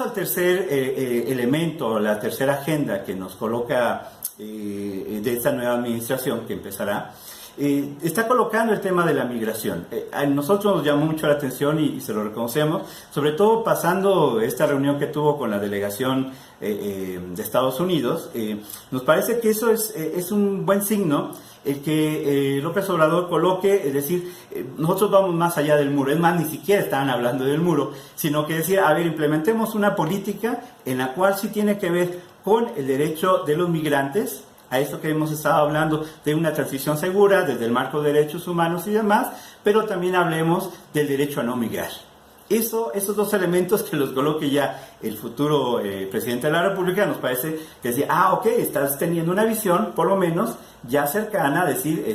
al tercer elemento, la tercera agenda que nos coloca de esta nueva administración que empezará, está colocando el tema de la migración. A nosotros nos llamó mucho la atención y se lo reconocemos, sobre todo pasando esta reunión que tuvo con la delegación de Estados Unidos. Nos parece que eso es un buen signo, el que López Obrador coloque, es decir, nosotros vamos más allá del muro, es más, ni siquiera estaban hablando del muro, sino que decir, a ver, implementemos una política en la cual sí tiene que ver con el derecho de los migrantes, a esto que hemos estado hablando de una transición segura desde el marco de derechos humanos y demás, pero también hablemos del derecho a no migrar. Esos dos elementos que los coloque ya el futuro presidente de la República, nos parece que decir, ok, estás teniendo una visión, por lo menos, ya cercana a decir,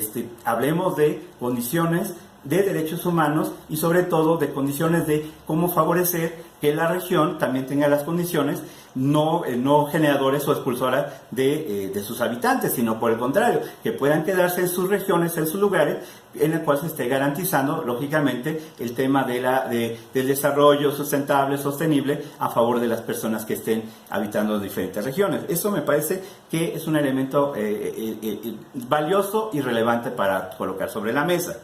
hablemos de condiciones de derechos humanos y sobre todo de condiciones de cómo favorecer que la región también tenga las condiciones no generadores o expulsoras de sus habitantes, sino por el contrario, que puedan quedarse en sus regiones, en sus lugares, en el cual se esté garantizando, lógicamente, el tema del desarrollo sustentable, sostenible, a favor de las personas que estén habitando en diferentes regiones. Eso me parece que es un elemento valioso y relevante para colocar sobre la mesa.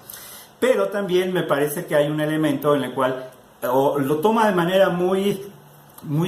Pero también me parece que hay un elemento en el cual o lo toma de manera muy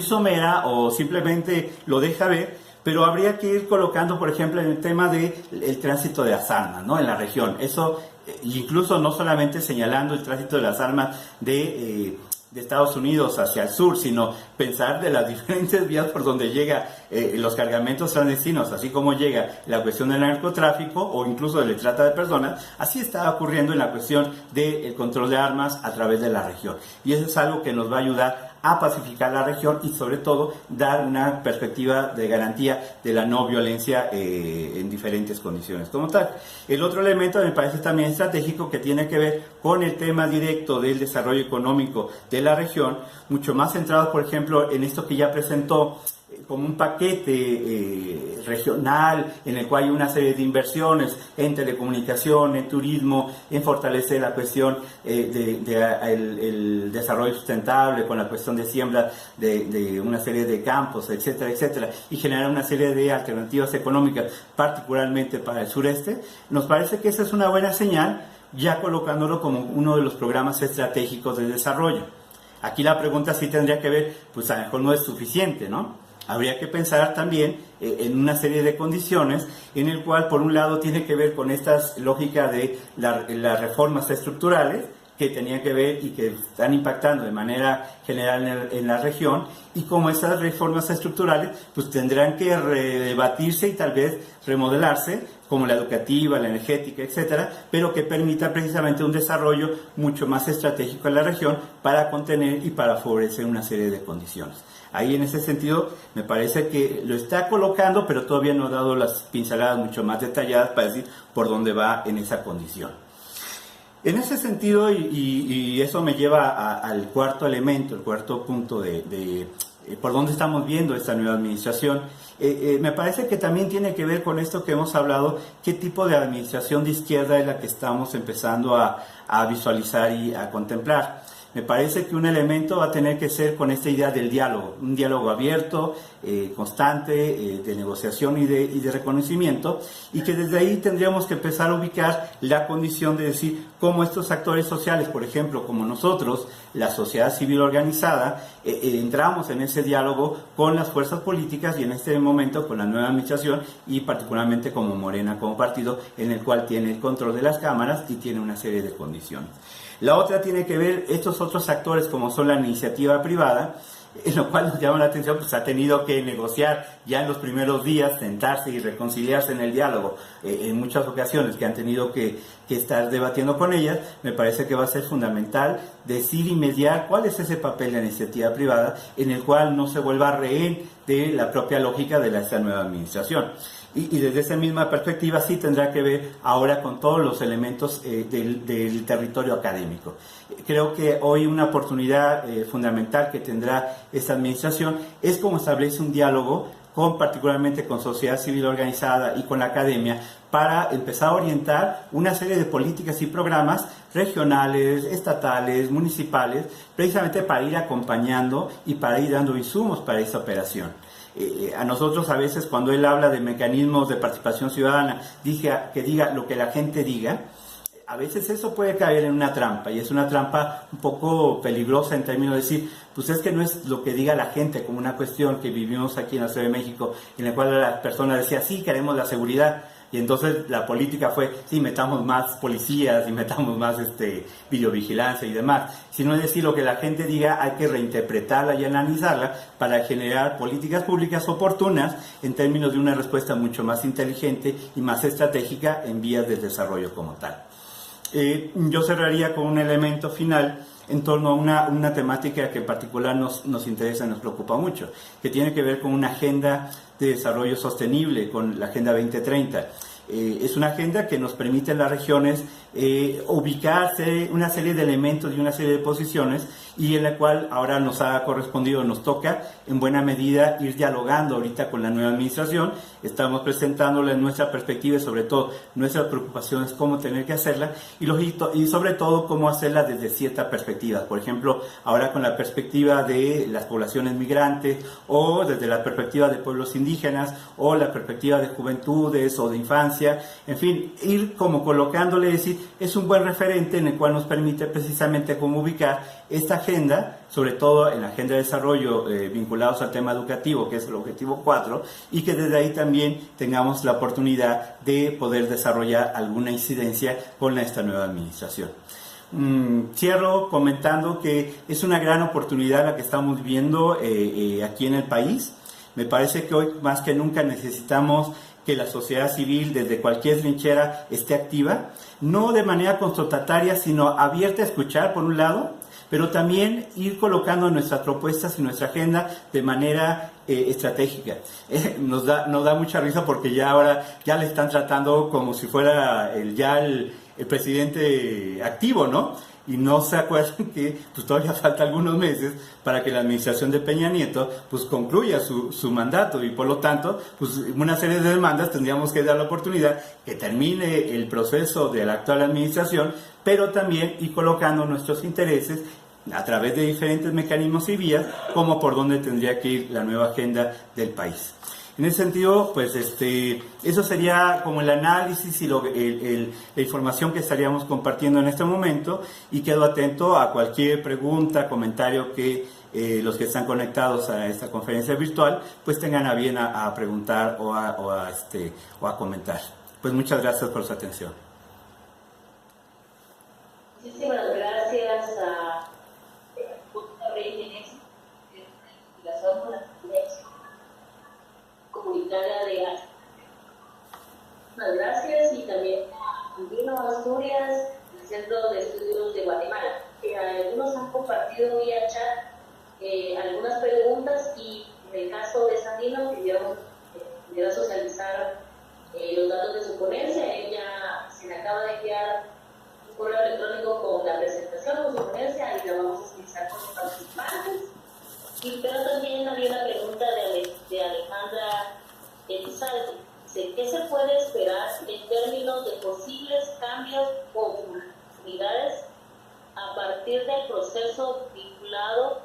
somera o simplemente lo deja ver, pero habría que ir colocando, por ejemplo, en el tema del tránsito de las armas, ¿no?, en la región. Eso, incluso no solamente señalando el tránsito de las armas de Estados Unidos hacia el sur, sino pensar de las diferentes vías por donde llega los cargamentos clandestinos, así como llega la cuestión del narcotráfico o incluso de la trata de personas. Así está ocurriendo en la cuestión del control de armas a través de la región. Y eso es algo que nos va a ayudar a pacificar la región y sobre todo dar una perspectiva de garantía de la no violencia en diferentes condiciones como tal. El otro elemento me parece también estratégico, que tiene que ver con el tema directo del desarrollo económico de la región, mucho más centrado, por ejemplo, en esto que ya presentó como un paquete regional en el cual hay una serie de inversiones en telecomunicación, en turismo, en fortalecer la cuestión el desarrollo sustentable con la cuestión de siembra de una serie de campos, etcétera, etcétera, y generar una serie de alternativas económicas, particularmente para el sureste. Nos parece que esa es una buena señal, ya colocándolo como uno de los programas estratégicos de desarrollo. Aquí la pregunta sí tendría que ver, pues a lo mejor no es suficiente, ¿no? Habría que pensar también en una serie de condiciones en el cual, por un lado, tiene que ver con estas lógicas de las reformas estructurales que tenían que ver y que están impactando de manera general en la región, y como esas reformas estructurales pues tendrán que redebatirse y tal vez remodelarse, como la educativa, la energética, etcétera, pero que permita precisamente un desarrollo mucho más estratégico en la región para contener y para favorecer una serie de condiciones. Ahí, en ese sentido, me parece que lo está colocando, pero todavía no ha dado las pinceladas mucho más detalladas para decir por dónde va en esa condición. En ese sentido, y eso me lleva al cuarto elemento, el cuarto punto de por dónde estamos viendo esta nueva administración, me parece que también tiene que ver con esto que hemos hablado, qué tipo de administración de izquierda es la que estamos empezando a visualizar y a contemplar. Me parece que un elemento va a tener que ser con esta idea del diálogo, un diálogo abierto, constante, de negociación y de reconocimiento, y que desde ahí tendríamos que empezar a ubicar la condición de decir cómo estos actores sociales, por ejemplo, como nosotros, la sociedad civil organizada, entramos en ese diálogo con las fuerzas políticas y en este momento con la nueva administración y particularmente como Morena, como partido en el cual tiene el control de las cámaras y tiene una serie de condiciones. La otra tiene que ver estos otros actores como son la iniciativa privada, en lo cual nos llama la atención, pues ha tenido que negociar ya en los primeros días, sentarse y reconciliarse en el diálogo, en muchas ocasiones que han tenido que estar debatiendo con ellas. Me parece que va a ser fundamental decir y mediar cuál es ese papel de la iniciativa privada, en el cual no se vuelva rehén de la propia lógica de esta nueva administración. Y desde esa misma perspectiva sí tendrá que ver ahora con todos los elementos del territorio académico. Creo que hoy una oportunidad fundamental que tendrá esta administración es cómo establece un diálogo particularmente con sociedad civil organizada y con la academia, para empezar a orientar una serie de políticas y programas regionales, estatales, municipales, precisamente para ir acompañando y para ir dando insumos para esa operación. A nosotros a veces cuando él habla de mecanismos de participación ciudadana, que diga lo que la gente diga, a veces eso puede caer en una trampa, y es una trampa un poco peligrosa en términos de decir, pues es que no es lo que diga la gente, como una cuestión que vivimos aquí en la Ciudad de México, en la cual la persona decía, sí, queremos la seguridad, y entonces la política fue, sí, metamos más policías y metamos más videovigilancia y demás, sino es decir, lo que la gente diga hay que reinterpretarla y analizarla para generar políticas públicas oportunas en términos de una respuesta mucho más inteligente y más estratégica en vías del desarrollo como tal. Yo cerraría con un elemento final en torno a una temática que en particular nos interesa y nos preocupa mucho, que tiene que ver con una agenda de desarrollo sostenible, con la Agenda 2030. Es una agenda que nos permite en las regiones ubicarse una serie de elementos y una serie de posiciones, y en la cual ahora nos ha correspondido, nos toca en buena medida ir dialogando ahorita con la nueva administración. Estamos presentándole nuestra perspectiva y sobre todo nuestras preocupaciones, cómo tener que hacerla y sobre todo cómo hacerla desde ciertas perspectivas. Por ejemplo, ahora con la perspectiva de las poblaciones migrantes, o desde la perspectiva de pueblos indígenas, o la perspectiva de juventudes o de infancia, en fin, ir como colocándole, decir, es un buen referente en el cual nos permite precisamente cómo ubicar esta agenda, sobre todo en la agenda de desarrollo vinculados al tema educativo, que es el objetivo 4, y que desde ahí también tengamos la oportunidad de poder desarrollar alguna incidencia con esta nueva administración. Cierro comentando que es una gran oportunidad la que estamos viendo aquí en el país. Me parece que hoy más que nunca necesitamos que la sociedad civil desde cualquier trinchera esté activa, no de manera constatataria, sino abierta a escuchar por un lado, pero también ir colocando nuestras propuestas y nuestra agenda de manera estratégica. Nos da mucha risa porque ya ahora ya le están tratando como si fuera el presidente activo, ¿no? Y no se acuerdan que pues todavía falta algunos meses para que la administración de Peña Nieto pues concluya su mandato, y por lo tanto pues una serie de demandas tendríamos que dar la oportunidad que termine el proceso de la actual administración, pero también ir colocando nuestros intereses a través de diferentes mecanismos y vías, como por donde tendría que ir la nueva agenda del país. En ese sentido, pues eso sería como el análisis y la información que estaríamos compartiendo en este momento, y quedo atento a cualquier pregunta, comentario que los que están conectados a esta conferencia virtual pues tengan a bien a preguntar o a comentar. Pues muchas gracias por su atención. Muchísimas gracias a Reyes de la investigación comunitaria de arte. Muchas gracias, y también a Andino Asturias, del Centro de Estudios de Guatemala. Algunos han compartido vía chat algunas preguntas, y en el caso de Sandino quería socializar los datos de su ponencia. Ella se le acaba de enviar un correo electrónico con la presentación de su ponencia, y la vamos a utilizar con los participantes. Pero también había una pregunta de Alejandra Elizalde. ¿Qué se puede esperar en términos de posibles cambios o oportunidades a partir del proceso vinculado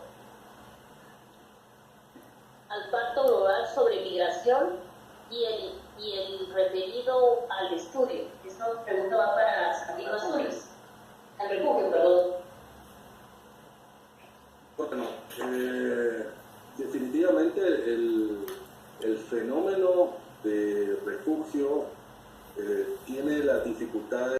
al Pacto Global sobre Migración y el referido al estudio? Esta pregunta va para Sandino Asturias, al refugio, perdón. Bueno, definitivamente el fenómeno de refugio tiene las dificultades